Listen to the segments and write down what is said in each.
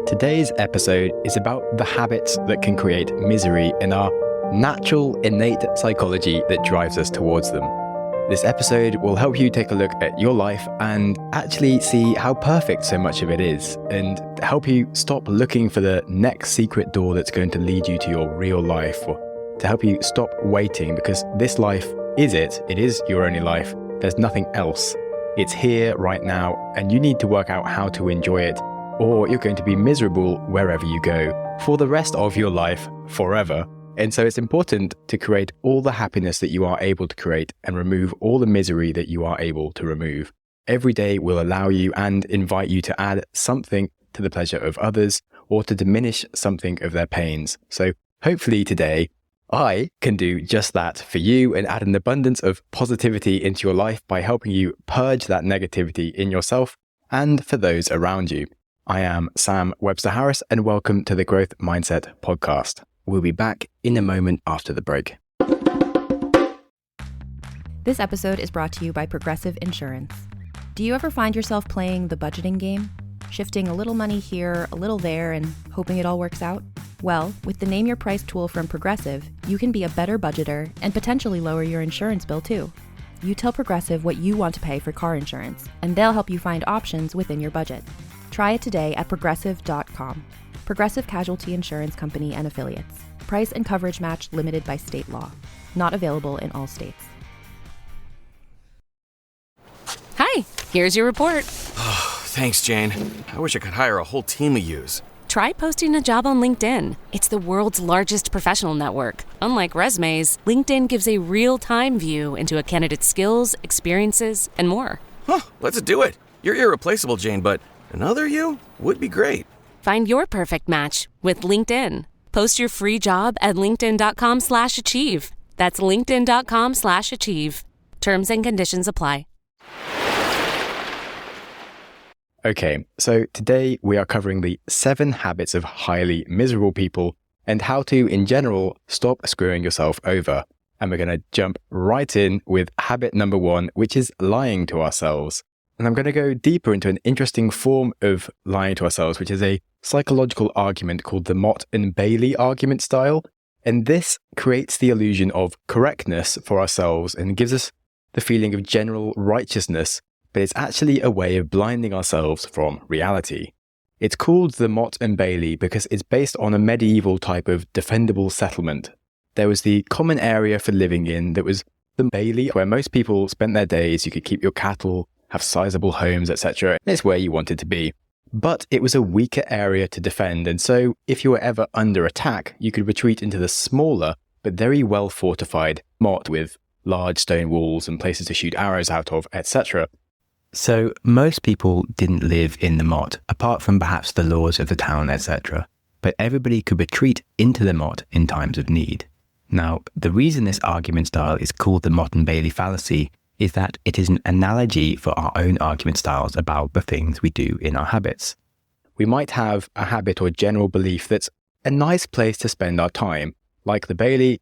Today's episode is about the habits that can create misery in our natural, innate psychology that drives us towards them. This episode will help you take a look at your life and actually see how perfect so much of it is, and help you stop looking for the next secret door that's going to lead you to your real life, or to help you stop waiting, because this life is it. It is your only life. There's nothing else. It's here right now, and you need to work out how to enjoy it, or you're going to be miserable wherever you go for the rest of your life forever. And so it's important to create all the happiness that you are able to create and remove all the misery that you are able to remove. Every day will allow you and invite you to add something to the pleasure of others or to diminish something of their pains. So hopefully today I can do just that for you and add an abundance of positivity into your life by helping you purge that negativity in yourself and for those around you. I am Sam Webster Harris, and welcome to the Growth Mindset Podcast. We'll be back in a moment after the break. This episode is brought to you by Progressive Insurance. Do you ever find yourself playing the budgeting game? Shifting a little money here, a little there, and hoping it all works out? Well, with the Name Your Price tool from Progressive, you can be a better budgeter and potentially lower your insurance bill too. You tell Progressive what you want to pay for car insurance, and they'll help you find options within your budget. Try it today at progressive.com. Progressive Casualty Insurance Company and Affiliates. Price and coverage match limited by state law. Not available in all states. Hi, here's your report. Oh, thanks, Jane. I wish I could hire a whole team of yous. Try posting a job on LinkedIn. It's the world's largest professional network. Unlike resumes, LinkedIn gives a real-time view into a candidate's skills, experiences, and more. Huh, let's do it. You're irreplaceable, Jane, but another you would be great. Find your perfect match with LinkedIn. Post your free job at linkedin.com/achieve. That's linkedin.com/achieve. Terms and conditions apply. Okay, so today we are covering the 7 habits of highly miserable people and how to, in general, stop screwing yourself over. And we're going to jump right in with habit number 1, which is lying to ourselves. And I'm going to go deeper into an interesting form of lying to ourselves, which is a psychological argument called the Mott and Bailey argument style. And this creates the illusion of correctness for ourselves and gives us the feeling of general righteousness, but it's actually a way of blinding ourselves from reality. It's called the Mott and Bailey because it's based on a medieval type of defendable settlement. There was the common area for living in that was the Bailey, where most people spent their days. You could keep your cattle, have sizable homes, etc. It's where you wanted to be. But it was a weaker area to defend, and so if you were ever under attack, you could retreat into the smaller but very well fortified motte with large stone walls and places to shoot arrows out of, etc. So most people didn't live in the motte, apart from perhaps the lords of the town, etc. But everybody could retreat into the motte in times of need. Now, the reason this argument style is called the Mott and Bailey fallacy is that it is an analogy for our own argument styles about the things we do in our habits. We might have a habit or general belief that's a nice place to spend our time. Like the Bailey,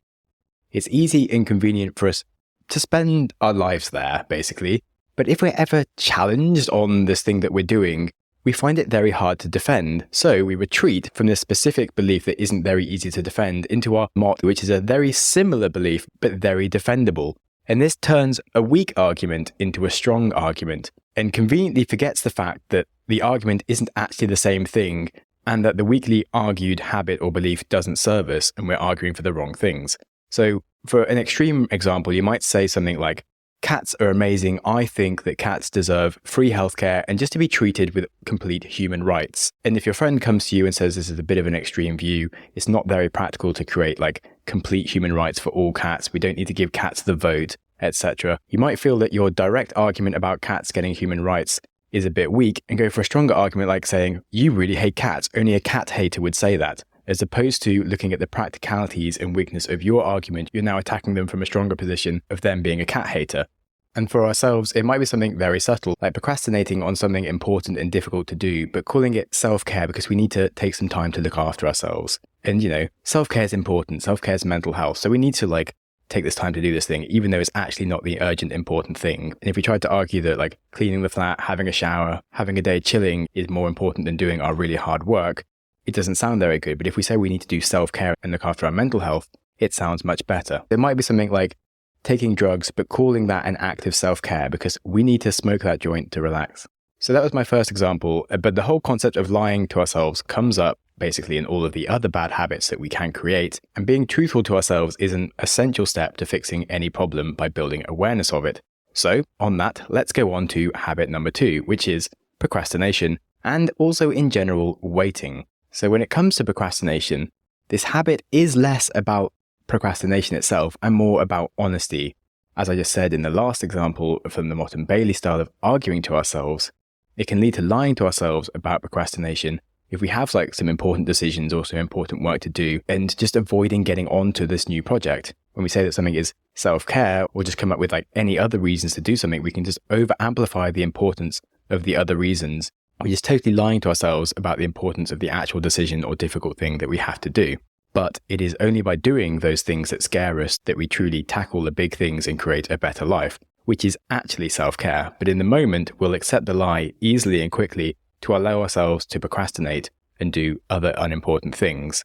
it's easy and convenient for us to spend our lives there, basically. But if we're ever challenged on this thing that we're doing, we find it very hard to defend. So we retreat from this specific belief that isn't very easy to defend into our motte, which is a very similar belief, but very defendable. And this turns a weak argument into a strong argument and conveniently forgets the fact that the argument isn't actually the same thing and that the weakly argued habit or belief doesn't serve us and we're arguing for the wrong things. So for an extreme example, you might say something like, cats are amazing. I think that cats deserve free healthcare and just to be treated with complete human rights. And if your friend comes to you and says this is a bit of an extreme view, it's not very practical to create like complete human rights for all cats. We don't need to give cats the vote, etc. You might feel that your direct argument about cats getting human rights is a bit weak and go for a stronger argument like saying, you really hate cats. Only a cat hater would say that. As opposed to looking at the practicalities and weakness of your argument, you're now attacking them from a stronger position of them being a cat hater. And for ourselves, it might be something very subtle, like procrastinating on something important and difficult to do, but calling it self-care because we need to take some time to look after ourselves. And, self-care is important. Self-care is mental health. So we need to, take this time to do this thing, even though it's actually not the urgent, important thing. And if we tried to argue that, cleaning the flat, having a shower, having a day chilling is more important than doing our really hard work, it doesn't sound very good. But if we say we need to do self-care and look after our mental health, it sounds much better. There might be something like taking drugs, but calling that an act of self-care because we need to smoke that joint to relax. So that was my first example. But the whole concept of lying to ourselves comes up basically in all of the other bad habits that we can create. And being truthful to ourselves is an essential step to fixing any problem by building awareness of it. So on that, let's go on to habit number 2, which is procrastination, and also in general, waiting. So when it comes to procrastination, this habit is less about procrastination itself and more about honesty. As I just said in the last example from the Mott and Bailey style of arguing to ourselves, it can lead to lying to ourselves about procrastination if we have like some important decisions or some important work to do and just avoiding getting on to this new project. When we say that something is self-care or just come up with like any other reasons to do something, we can just over-amplify the importance of the other reasons. We're just totally lying to ourselves about the importance of the actual decision or difficult thing that we have to do. But it is only by doing those things that scare us that we truly tackle the big things and create a better life, which is actually self-care. But in the moment, we'll accept the lie easily and quickly to allow ourselves to procrastinate and do other unimportant things.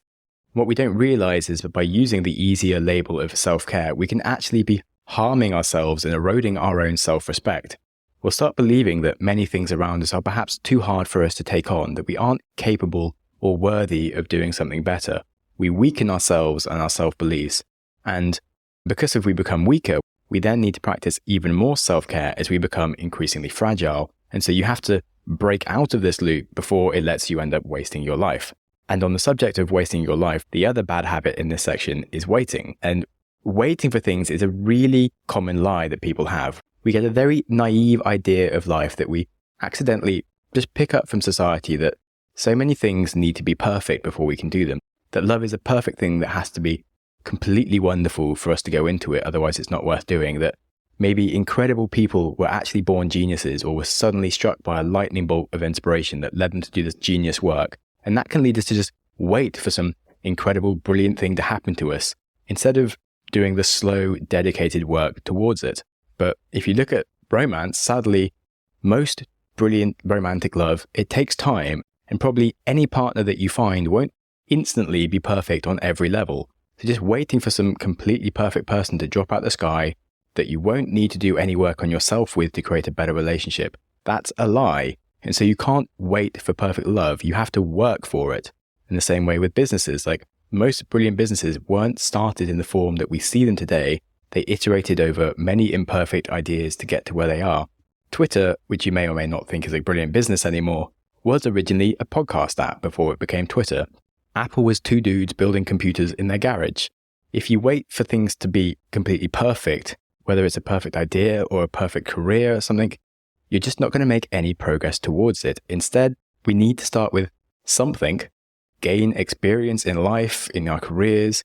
What we don't realize is that by using the easier label of self-care, we can actually be harming ourselves and eroding our own self-respect. We'll start believing that many things around us are perhaps too hard for us to take on, that we aren't capable or worthy of doing something better. We weaken ourselves and our self-beliefs. And because if we become weaker, we then need to practice even more self-care as we become increasingly fragile. And so you have to break out of this loop before it lets you end up wasting your life. And on the subject of wasting your life, the other bad habit in this section is waiting. And waiting for things is a really common lie that people have. We get a very naive idea of life that we accidentally just pick up from society, that so many things need to be perfect before we can do them. That love is a perfect thing that has to be completely wonderful for us to go into it, otherwise it's not worth doing. That maybe incredible people were actually born geniuses or were suddenly struck by a lightning bolt of inspiration that led them to do this genius work. And that can lead us to just wait for some incredible, brilliant thing to happen to us instead of doing the slow, dedicated work towards it. But if you look at romance, sadly, most brilliant romantic love, it takes time, and probably any partner that you find won't instantly be perfect on every level. So just waiting for some completely perfect person to drop out the sky that you won't need to do any work on yourself with to create a better relationship, that's a lie. And so you can't wait for perfect love. You have to work for it. In the same way with businesses, like most brilliant businesses weren't started in the form that we see them today. They iterated over many imperfect ideas to get to where they are. Twitter, which you may or may not think is a brilliant business anymore, was originally a podcast app before it became Twitter. Apple was two dudes building computers in their garage. If you wait for things to be completely perfect, whether it's a perfect idea or a perfect career or something, you're just not going to make any progress towards it. Instead, we need to start with something, gain experience in life, in our careers,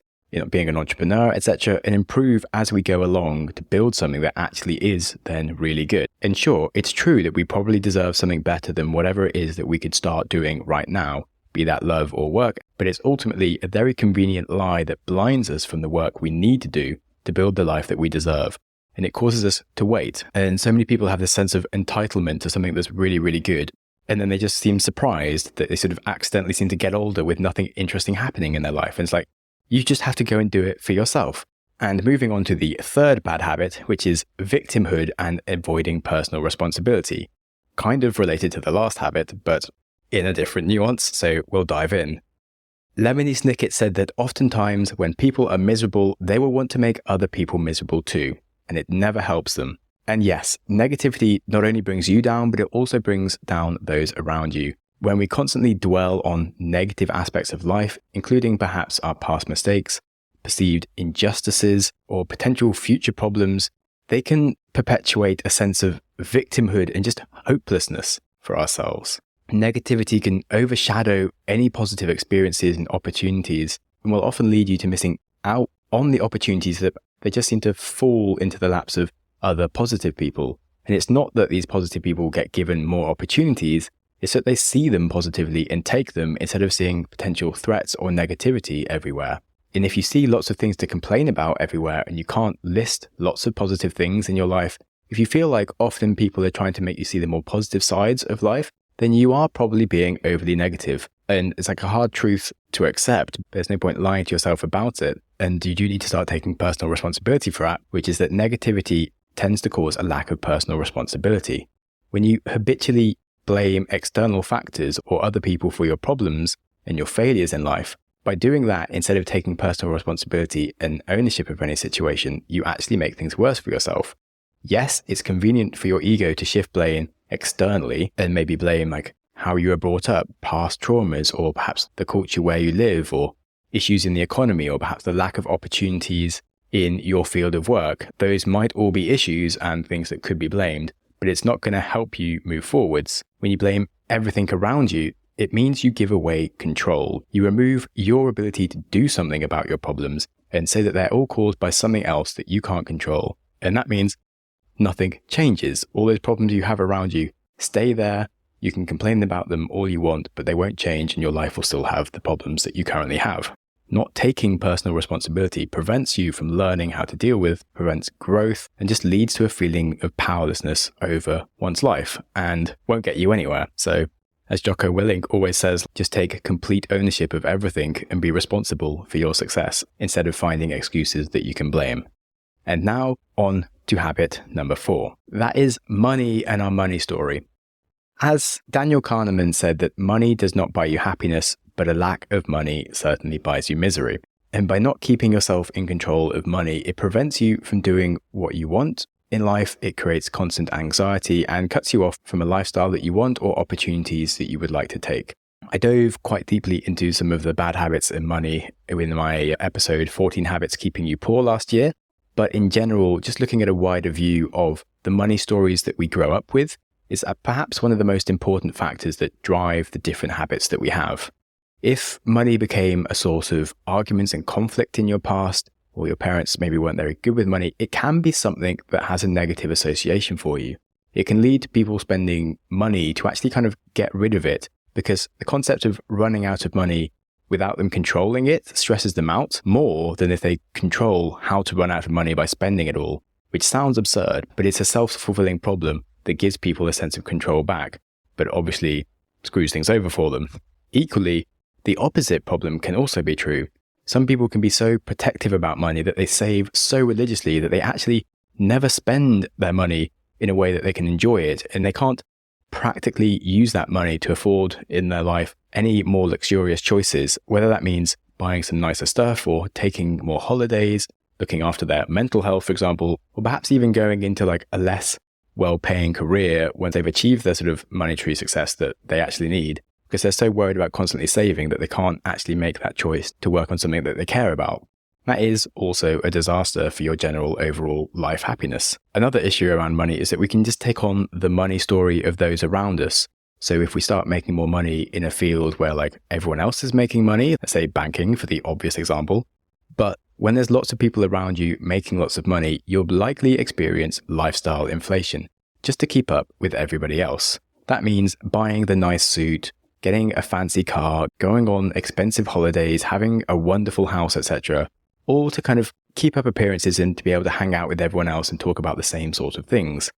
being an entrepreneur, etc., and improve as we go along to build something that actually is then really good. And sure, it's true that we probably deserve something better than whatever it is that we could start doing right now, be that love or work, but it's ultimately a very convenient lie that blinds us from the work we need to do to build the life that we deserve. And it causes us to wait. And so many people have this sense of entitlement to something that's really, really good. And then they just seem surprised that they sort of accidentally seem to get older with nothing interesting happening in their life. And it's like, you just have to go and do it for yourself. And moving on to the third bad habit, which is victimhood and avoiding personal responsibility. Kind of related to the last habit, but in a different nuance, so we'll dive in. Lemony Snicket said that oftentimes when people are miserable, they will want to make other people miserable too, and it never helps them. And yes, negativity not only brings you down, but it also brings down those around you. When we constantly dwell on negative aspects of life, including perhaps our past mistakes, perceived injustices, or potential future problems, they can perpetuate a sense of victimhood and just hopelessness for ourselves. Negativity can overshadow any positive experiences and opportunities, and will often lead you to missing out on the opportunities that they just seem to fall into the laps of other positive people. And it's not that these positive people get given more opportunities, it's that they see them positively and take them instead of seeing potential threats or negativity everywhere. And if you see lots of things to complain about everywhere and you can't list lots of positive things in your life, if you feel like often people are trying to make you see the more positive sides of life, then you are probably being overly negative. And it's like a hard truth to accept. There's no point lying to yourself about it. And you do need to start taking personal responsibility for that, which is that negativity tends to cause a lack of personal responsibility. When you habitually blame external factors or other people for your problems and your failures in life, by doing that, instead of taking personal responsibility and ownership of any situation, you actually make things worse for yourself. Yes, it's convenient for your ego to shift blame externally and maybe blame like how you were brought up, past traumas, or perhaps the culture where you live, or issues in the economy, or perhaps the lack of opportunities in your field of work. Those might all be issues and things that could be blamed, but it's not going to help you move forwards. When you blame everything around you, it means you give away control. You remove your ability to do something about your problems and say that they're all caused by something else that you can't control. And that means nothing changes. All those problems you have around you stay there. You can complain about them all you want, but they won't change and your life will still have the problems that you currently have. Not taking personal responsibility prevents you from learning how to deal with, prevents growth, and just leads to a feeling of powerlessness over one's life and won't get you anywhere. So, as Jocko Willink always says, just take complete ownership of everything and be responsible for your success instead of finding excuses that you can blame. And now on to habit number 4. That is money and our money story. As Daniel Kahneman said, that money does not buy you happiness, but a lack of money certainly buys you misery. And by not keeping yourself in control of money, it prevents you from doing what you want in life. It creates constant anxiety and cuts you off from a lifestyle that you want or opportunities that you would like to take. I dove quite deeply into some of the bad habits in money in my episode 14 Habits Keeping You Poor last year. But in general, just looking at a wider view of the money stories that we grow up with is perhaps one of the most important factors that drive the different habits that we have. If money became a source of arguments and conflict in your past, or your parents maybe weren't very good with money, it can be something that has a negative association for you. It can lead to people spending money to actually kind of get rid of it, because the concept of running out of money without them controlling it stresses them out more than if they control how to run out of money by spending it all, which sounds absurd, but it's a self-fulfilling problem that gives people a sense of control back, but obviously screws things over for them. Equally, the opposite problem can also be true. Some people can be so protective about money that they save so religiously that they actually never spend their money in a way that they can enjoy it, and they can't practically use that money to afford in their life any more luxurious choices, whether that means buying some nicer stuff or taking more holidays, looking after their mental health, for example, or perhaps even going into like a less well-paying career when they've achieved their sort of monetary success that they actually need, because they're so worried about constantly saving that they can't actually make that choice to work on something that they care about. That is also a disaster for your general overall life happiness. Another issue around money is that we can just take on the money story of those around us. So if we start making more money in a field where like everyone else is making money, let's say banking for the obvious example, but when there's lots of people around you making lots of money, you'll likely experience lifestyle inflation just to keep up with everybody else. That means buying the nice suit, getting a fancy car, going on expensive holidays, having a wonderful house, etc., all to kind of keep up appearances and to be able to hang out with everyone else and talk about the same sort of things.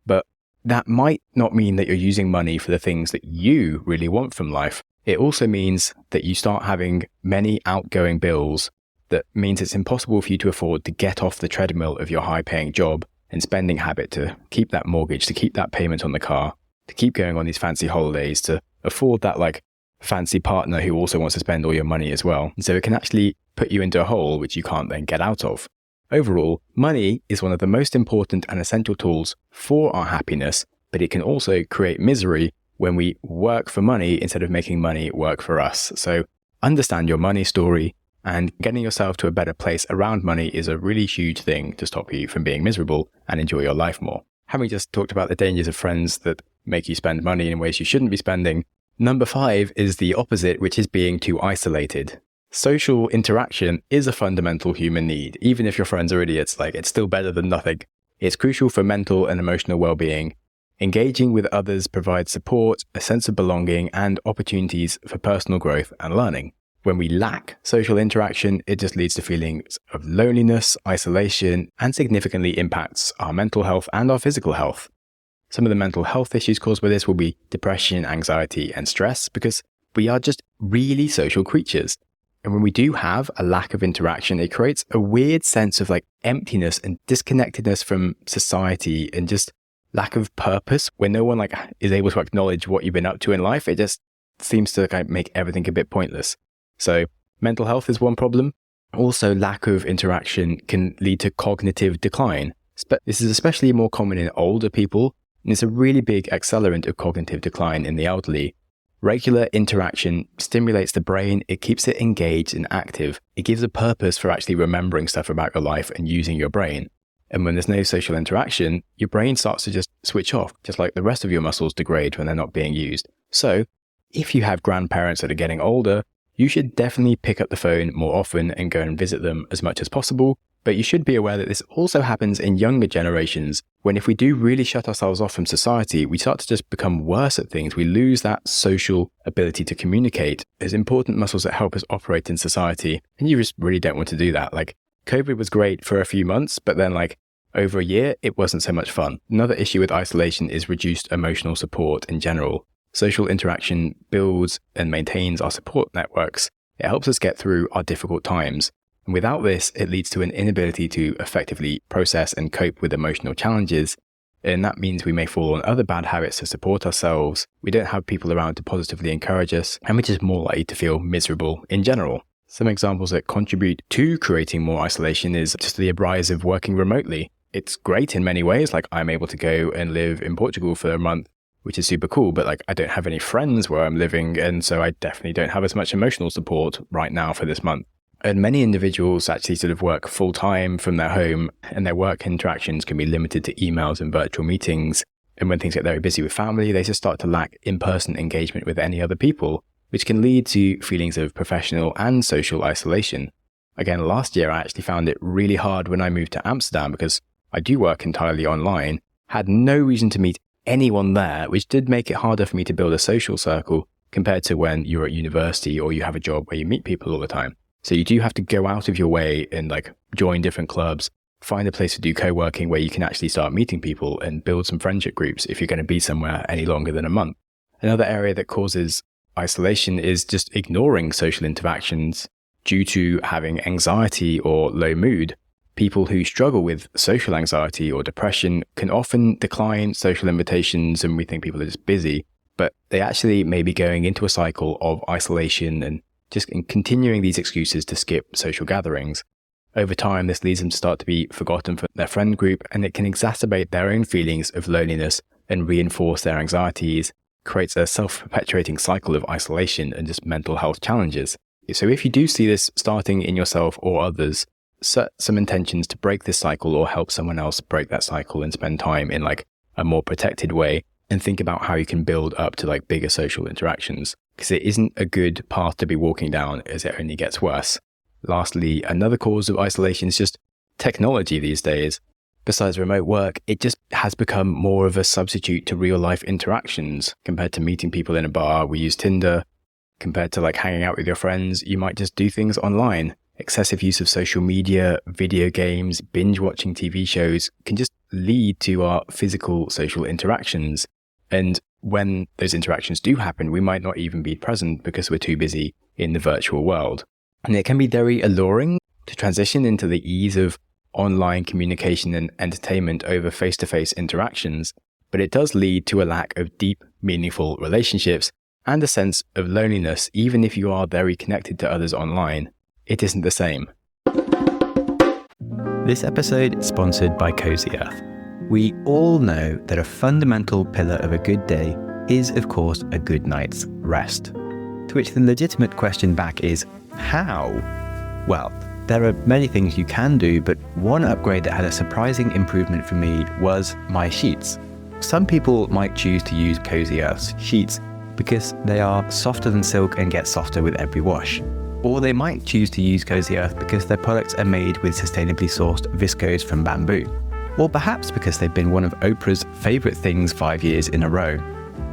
But that might not mean that you're using money for the things that you really want from life. It also means that you start having many outgoing bills. That means it's impossible for you to afford to get off the treadmill of your high-paying job and spending habit, to keep that mortgage, to keep that payment on the car, to keep going on these fancy holidays, to afford that like fancy partner who also wants to spend all your money as well. And so it can actually put you into a hole which you can't then get out of. Overall, money is one of the most important and essential tools for our happiness, but it can also create misery when we work for money instead of making money work for us. So understand your money story, and getting yourself to a better place around money is a really huge thing to stop you from being miserable and enjoy your life more. Having just talked about the dangers of friends that make you spend money in ways you shouldn't be spending, number 5 is the opposite, which is being too isolated. Social interaction is a fundamental human need. Even if your friends are idiots, like it's still better than nothing. It's crucial for mental and emotional well-being. Engaging with others provides support, a sense of belonging, and opportunities for personal growth and learning. When we lack social interaction, it just leads to feelings of loneliness, isolation, and significantly impacts our mental health and our physical health. Some of the mental health issues caused by this will be depression, anxiety, and stress, because we are just really social creatures. And when we do have a lack of interaction, it creates a weird sense of like emptiness and disconnectedness from society and just lack of purpose. When no one like is able to acknowledge what you've been up to in life, it just seems to kind of make everything a bit pointless. So mental health is one problem. Also, lack of interaction can lead to cognitive decline. This is especially more common in older people, and it's a really big accelerant of cognitive decline in the elderly. Regular interaction stimulates the brain, it keeps it engaged and active. It gives a purpose for actually remembering stuff about your life and using your brain. And when there's no social interaction, your brain starts to just switch off, just like the rest of your muscles degrade when they're not being used. So, if you have grandparents that are getting older, you should definitely pick up the phone more often and go and visit them as much as possible. But you should be aware that this also happens in younger generations, when if we do really shut ourselves off from society, we start to just become worse at things. We lose that social ability to communicate as important muscles that help us operate in society. And you just really don't want to do that. Like, COVID was great for a few months, but then like over a year, it wasn't so much fun. Another issue with isolation is reduced emotional support in general. Social interaction builds and maintains our support networks. It helps us get through our difficult times. And without this, it leads to an inability to effectively process and cope with emotional challenges. And that means we may fall on other bad habits to support ourselves. We don't have people around to positively encourage us, and we're just more likely to feel miserable in general. Some examples that contribute to creating more isolation is just the rise of working remotely. It's great in many ways, like I'm able to go and live in Portugal for a month, which is super cool, but like I don't have any friends where I'm living, and so I definitely don't have as much emotional support right now for this month. And many individuals actually sort of work full-time from their home, and their work interactions can be limited to emails and virtual meetings. And when things get very busy with family, they just start to lack in-person engagement with any other people, which can lead to feelings of professional and social isolation. Again, last year I actually found it really hard when I moved to Amsterdam because I do work entirely online, had no reason to meet anyone there, which did make it harder for me to build a social circle compared to when you're at university or you have a job where you meet people all the time. So you do have to go out of your way and like join different clubs, find a place to do co-working where you can actually start meeting people and build some friendship groups if you're going to be somewhere any longer than a month. Another area that causes isolation is just ignoring social interactions due to having anxiety or low mood. People who struggle with social anxiety or depression can often decline social invitations, and we think people are just busy, but they actually may be going into a cycle of isolation and just continuing these excuses to skip social gatherings. Over time, this leads them to start to be forgotten from their friend group, and it can exacerbate their own feelings of loneliness and reinforce their anxieties, creates a self-perpetuating cycle of isolation and just mental health challenges. So if you do see this starting in yourself or others, set some intentions to break this cycle or help someone else break that cycle and spend time in like a more protected way, and think about how you can build up to like bigger social interactions, because it isn't a good path to be walking down as it only gets worse. Lastly, another cause of isolation is just technology these days. Besides remote work, it just has become more of a substitute to real life interactions. Compared to meeting people in a bar, we use Tinder. Compared to like hanging out with your friends, you might just do things online. Excessive use of social media, video games, binge watching TV shows can just lead to our physical social interactions. And when those interactions do happen, we might not even be present because we're too busy in the virtual world. And it can be very alluring to transition into the ease of online communication and entertainment over face-to-face interactions, but it does lead to a lack of deep, meaningful relationships and a sense of loneliness. Even if you are very connected to others online, it isn't the same. This episode is sponsored by Cozy Earth. We all know that a fundamental pillar of a good day is, of course, a good night's rest. To which the legitimate question back is, how? Well, there are many things you can do, but one upgrade that had a surprising improvement for me was my sheets. Some people might choose to use Cozy Earth's sheets because they are softer than silk and get softer with every wash. Or they might choose to use Cozy Earth because their products are made with sustainably sourced viscose from bamboo. Or perhaps because they've been one of Oprah's favourite things 5 years in a row.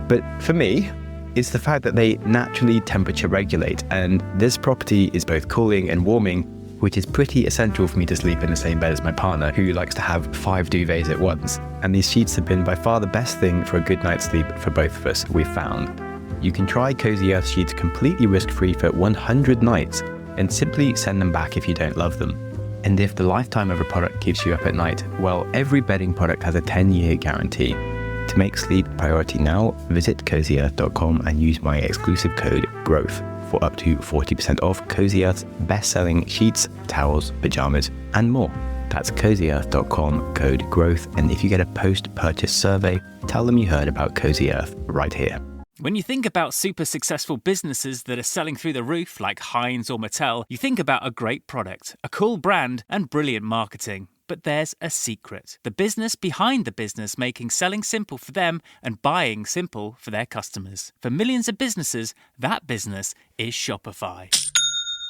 But for me, it's the fact that they naturally temperature regulate, and this property is both cooling and warming which is pretty essential for me to sleep in the same bed as my partner, who likes to have 5 duvets at once. And these sheets have been by far the best thing for a good night's sleep for both of us, we've found. You can try Cozy Earth sheets completely risk-free for 100 nights and simply send them back if you don't love them. And if the lifetime of a product keeps you up at night, well, every bedding product has a 10-year guarantee. To make sleep a priority now, visit CozyEarth.com and use my exclusive code GROWTH for up to 40% off Cozy Earth's best-selling sheets, towels, pajamas, and more. That's CozyEarth.com, code GROWTH, and if you get a post-purchase survey, tell them you heard about Cozy Earth right here. When you think about super successful businesses that are selling through the roof like Heinz or Mattel, you think about a great product, a cool brand, and brilliant marketing. But there's a secret. The business behind the business making selling simple for them and buying simple for their customers. For millions of businesses, that business is Shopify.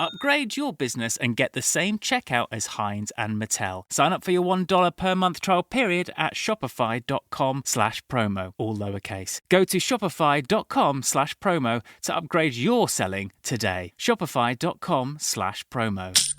Upgrade your business and get the same checkout as Heinz and Mattel. Sign up for your $1 per month trial period at shopify.com/promo, all lowercase. Go to shopify.com/promo to upgrade your selling today. Shopify.com/promo.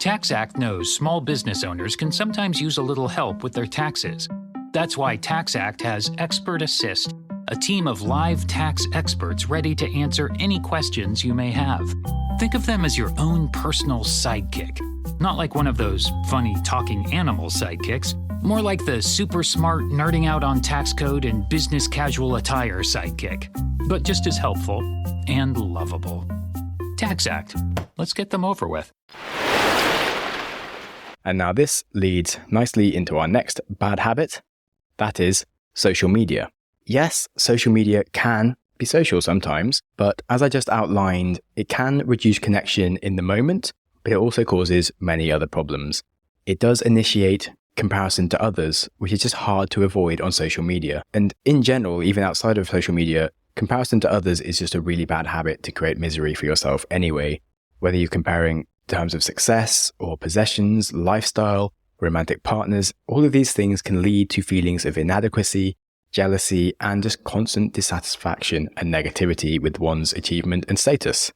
TaxAct knows small business owners can sometimes use a little help with their taxes. That's why TaxAct has Expert Assist, a team of live tax experts ready to answer any questions you may have. Think of them as your own personal sidekick. Not like one of those funny talking animal sidekicks, more like the super smart nerding out on tax code and business casual attire sidekick, but just as helpful and lovable. TaxAct. Let's get them over with. And now this leads nicely into our next bad habit. That is social media. Yes, social media can be social sometimes, but as I just outlined, it can reduce connection in the moment, but it also causes many other problems. It does initiate comparison to others, which is just hard to avoid on social media. And in general, even outside of social media, comparison to others is just a really bad habit to create misery for yourself anyway, whether you're comparing in terms of success or possessions, lifestyle, romantic partners. All of these things can lead to feelings of inadequacy, jealousy, and just constant dissatisfaction and negativity with one's achievement and status.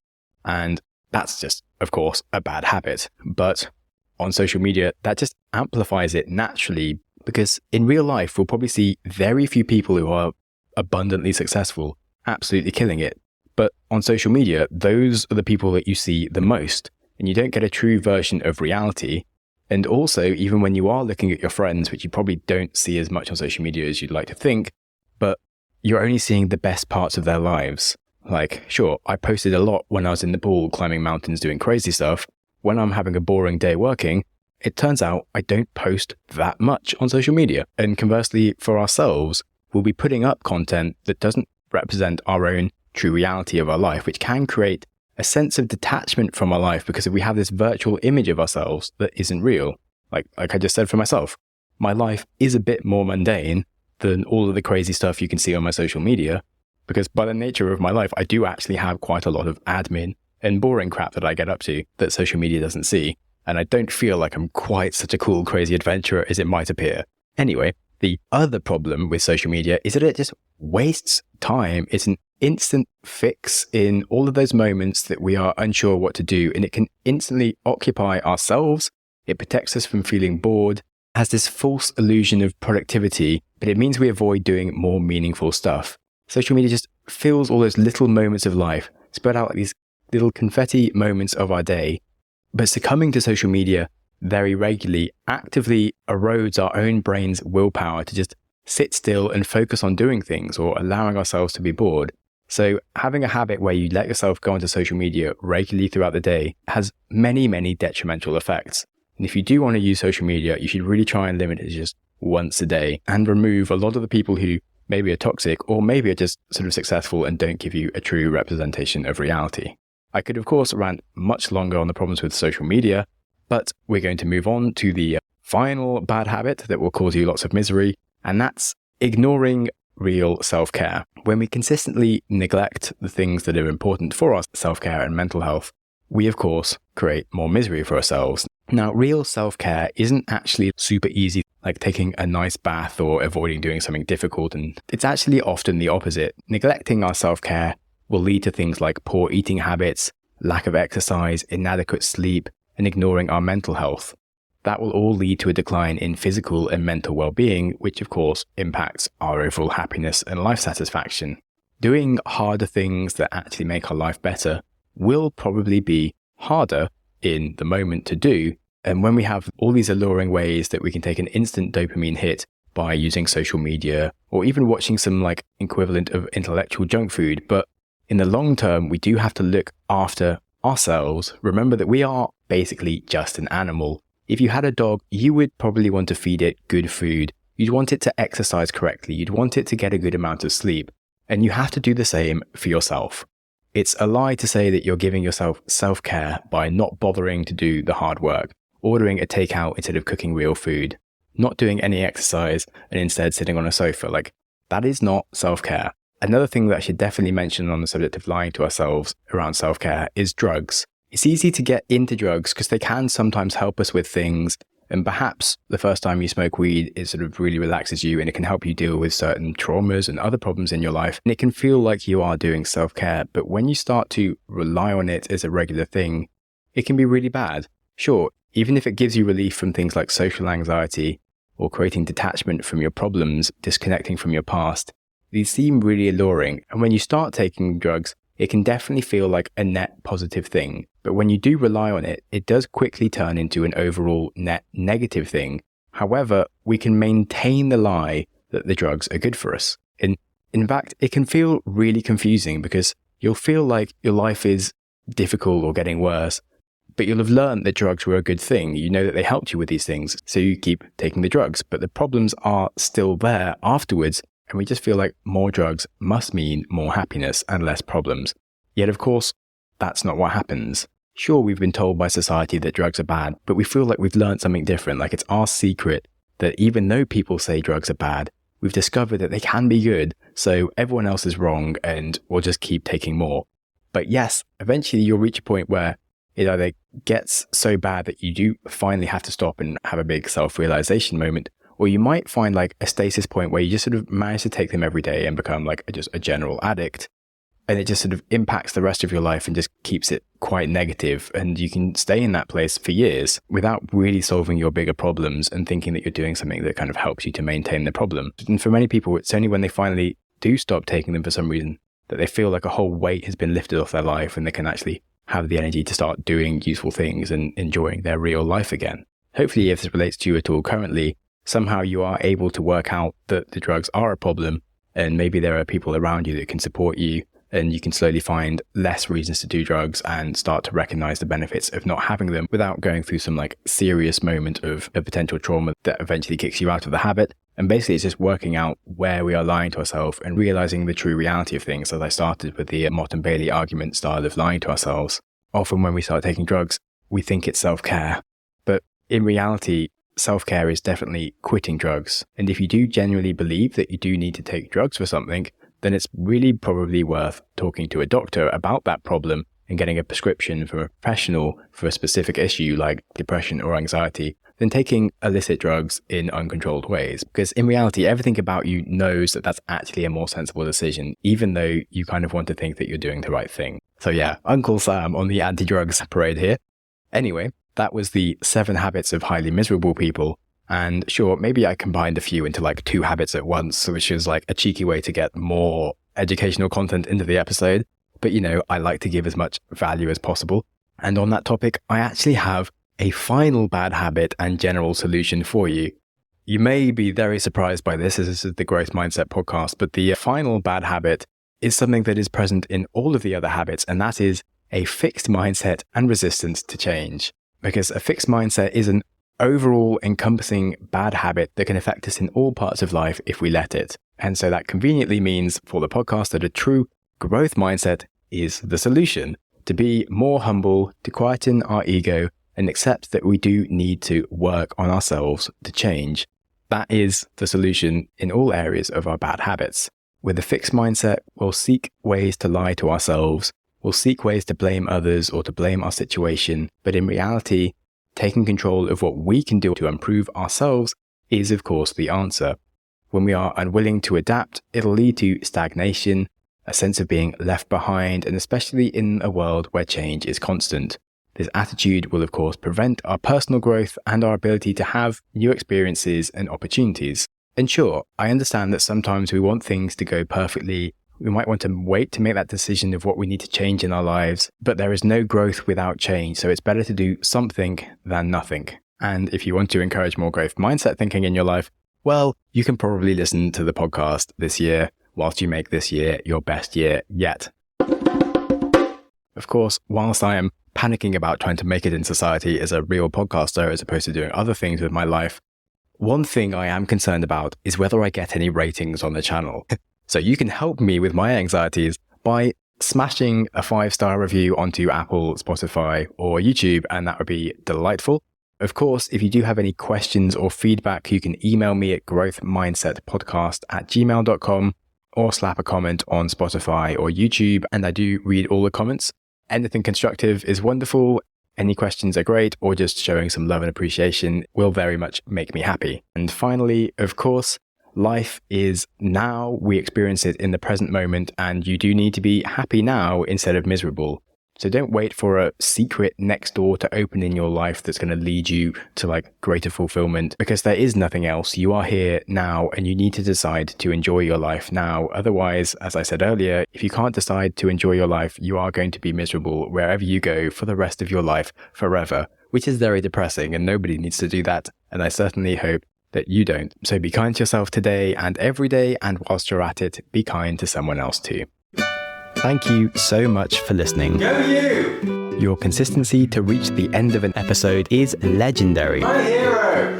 And that's just, of course, a bad habit. But on social media, that just amplifies it naturally, because in real life, we'll probably see very few people who are abundantly successful, absolutely killing it. But on social media, those are the people that you see the most, and you don't get a true version of reality. And also, even when you are looking at your friends, which you probably don't see as much on social media as you'd like to think, but you're only seeing the best parts of their lives. Like, sure, I posted a lot when I was in Nepal climbing mountains doing crazy stuff. When I'm having a boring day working, it turns out I don't post that much on social media. And conversely, for ourselves, we'll be putting up content that doesn't represent our own true reality of our life, which can create a sense of detachment from our life, because if we have this virtual image of ourselves that isn't real, like I just said for myself, my life is a bit more mundane than all of the crazy stuff you can see on my social media, because by the nature of my life, I do actually have quite a lot of admin and boring crap that I get up to that social media doesn't see. And I don't feel like I'm quite such a cool, crazy adventurer as it might appear. Anyway, the other problem with social media is that it just wastes time. It's an instant fix in all of those moments that we are unsure what to do, and it can instantly occupy ourselves. It protects us from feeling bored, has this false illusion of productivity, but it means we avoid doing more meaningful stuff. Social media just fills all those little moments of life, spread out like these little confetti moments of our day. But succumbing to social media very regularly actively erodes our own brain's willpower to just sit still and focus on doing things or allowing ourselves to be bored. So having a habit where you let yourself go onto social media regularly throughout the day has many, many detrimental effects. And if you do want to use social media, you should really try and limit it to just once a day and remove a lot of the people who maybe are toxic or maybe are just sort of successful and don't give you a true representation of reality. I could, of course, rant much longer on the problems with social media, but we're going to move on to the final bad habit that will cause you lots of misery, and that's ignoring real self-care. When we consistently neglect the things that are important for our self-care and mental health, we, of course, create more misery for ourselves. Now, real self-care isn't actually super easy, like taking a nice bath or avoiding doing something difficult, and it's actually often the opposite. Neglecting our self-care will lead to things like poor eating habits, lack of exercise, inadequate sleep, and ignoring our mental health. That will all lead to a decline in physical and mental well-being, which of course impacts our overall happiness and life satisfaction. Doing harder things that actually make our life better will probably be harder in the moment to do. And when we have all these alluring ways that we can take an instant dopamine hit by using social media or even watching some like equivalent of intellectual junk food, but in the long term, we do have to look after ourselves. Remember that we are basically just an animal. If you had a dog, you would probably want to feed it good food. You'd want it to exercise correctly. You'd want it to get a good amount of sleep. And you have to do the same for yourself. It's a lie to say that you're giving yourself self-care by not bothering to do the hard work, ordering a takeout instead of cooking real food, not doing any exercise and instead sitting on a sofa. Like, that is not self-care. Another thing that I should definitely mention on the subject of lying to ourselves around self-care is drugs. It's easy to get into drugs because they can sometimes help us with things. And perhaps the first time you smoke weed, it sort of really relaxes you and it can help you deal with certain traumas and other problems in your life. And it can feel like you are doing self-care. But when you start to rely on it as a regular thing, it can be really bad. Sure, even if it gives you relief from things like social anxiety or creating detachment from your problems, disconnecting from your past, these seem really alluring. And when you start taking drugs, it can definitely feel like a net positive thing. But when you do rely on it, it does quickly turn into an overall net negative thing. However, we can maintain the lie that the drugs are good for us. In fact, it can feel really confusing because you'll feel like your life is difficult or getting worse, but you'll have learned that drugs were a good thing. You know that they helped you with these things, so you keep taking the drugs. But the problems are still there afterwards, and we just feel like more drugs must mean more happiness and less problems. Yet, of course, that's not what happens. Sure, we've been told by society that drugs are bad, but we feel like we've learned something different, like it's our secret that even though people say drugs are bad, we've discovered that they can be good, so everyone else is wrong and we'll just keep taking more. But yes, eventually you'll reach a point where it either gets so bad that you do finally have to stop and have a big self-realization moment, or you might find like a stasis point where you just sort of manage to take them every day and become like just a general addict. And it just sort of impacts the rest of your life and just keeps it quite negative. And you can stay in that place for years without really solving your bigger problems and thinking that you're doing something that kind of helps you to maintain the problem. And for many people, it's only when they finally do stop taking them for some reason that they feel like a whole weight has been lifted off their life and they can actually have the energy to start doing useful things and enjoying their real life again. Hopefully, if this relates to you at all currently, somehow you are able to work out that the drugs are a problem and maybe there are people around you that can support you. And you can slowly find less reasons to do drugs and start to recognize the benefits of not having them without going through some like serious moment of a potential trauma that eventually kicks you out of the habit. And basically it's just working out where we are lying to ourselves and realizing the true reality of things. As I started with the Mott and Bailey argument style of lying to ourselves. Often when we start taking drugs, we think it's self-care. But in reality, self-care is definitely quitting drugs. And if you do genuinely believe that you do need to take drugs for something, then it's really probably worth talking to a doctor about that problem and getting a prescription from a professional for a specific issue like depression or anxiety than taking illicit drugs in uncontrolled ways. Because in reality, everything about you knows that that's actually a more sensible decision, even though you kind of want to think that you're doing the right thing. So yeah, Uncle Sam on the anti-drugs parade here. Anyway, that was the 7 habits of highly miserable people. And sure, maybe I combined a few into like 2 habits at once, which is like a cheeky way to get more educational content into the episode. But you know, I like to give as much value as possible. And on that topic, I actually have a final bad habit and general solution for you. You may be very surprised by this, as this is the Growth Mindset podcast, but the final bad habit is something that is present in all of the other habits, and that is a fixed mindset and resistance to change. Because a fixed mindset is an overall encompassing bad habit that can affect us in all parts of life if we let it. And so that conveniently means for the podcast that a true growth mindset is the solution. To be more humble, to quieten our ego, and accept that we do need to work on ourselves to change. That is the solution in all areas of our bad habits. With a fixed mindset, we'll seek ways to lie to ourselves, we'll seek ways to blame others or to blame our situation, but in reality, taking control of what we can do to improve ourselves is, of course, the answer. When we are unwilling to adapt, it'll lead to stagnation, a sense of being left behind, and especially in a world where change is constant. This attitude will, of course, prevent our personal growth and our ability to have new experiences and opportunities. And sure, I understand that sometimes we want things to go perfectly. We might want to wait to make that decision of what we need to change in our lives, but there is no growth without change, so it's better to do something than nothing. And if you want to encourage more growth mindset thinking in your life, well, you can probably listen to the podcast this year whilst you make this year your best year yet. Of course, whilst I am panicking about trying to make it in society as a real podcaster as opposed to doing other things with my life, one thing I am concerned about is whether I get any ratings on the channel. So you can help me with my anxieties by smashing a 5-star review onto Apple, Spotify, or YouTube, and that would be delightful. Of course, if you do have any questions or feedback, you can email me at growthmindsetpodcast@gmail.com or slap a comment on Spotify or YouTube, and I do read all the comments. Anything constructive is wonderful. Any questions are great, or just showing some love and appreciation will very much make me happy. And finally, of course, life is now. We experience it in the present moment, and you do need to be happy now instead of miserable. So don't wait for a secret next door to open in your life that's going to lead you to greater fulfillment, because there is nothing else. You are here now, and you need to decide to enjoy your life now. Otherwise, as I said earlier, if you can't decide to enjoy your life, you are going to be miserable wherever you go for the rest of your life forever, which is very depressing, and nobody needs to do that. And I certainly hope that you don't. So be kind to yourself today and every day, and whilst you're at it, be kind to someone else too. Thank you so much for listening. Go you! Your consistency to reach the end of an episode is legendary. My hero!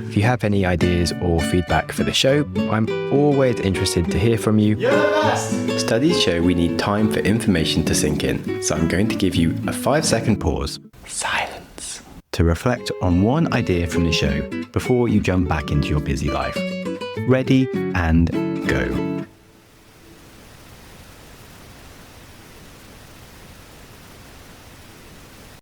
If you have any ideas or feedback for the show, I'm always interested to hear from you. You're the best! Studies show we need time for information to sink in, so I'm going to give you a 5-second pause. Silence. To reflect on one idea from the show before you jump back into your busy life. Ready and go.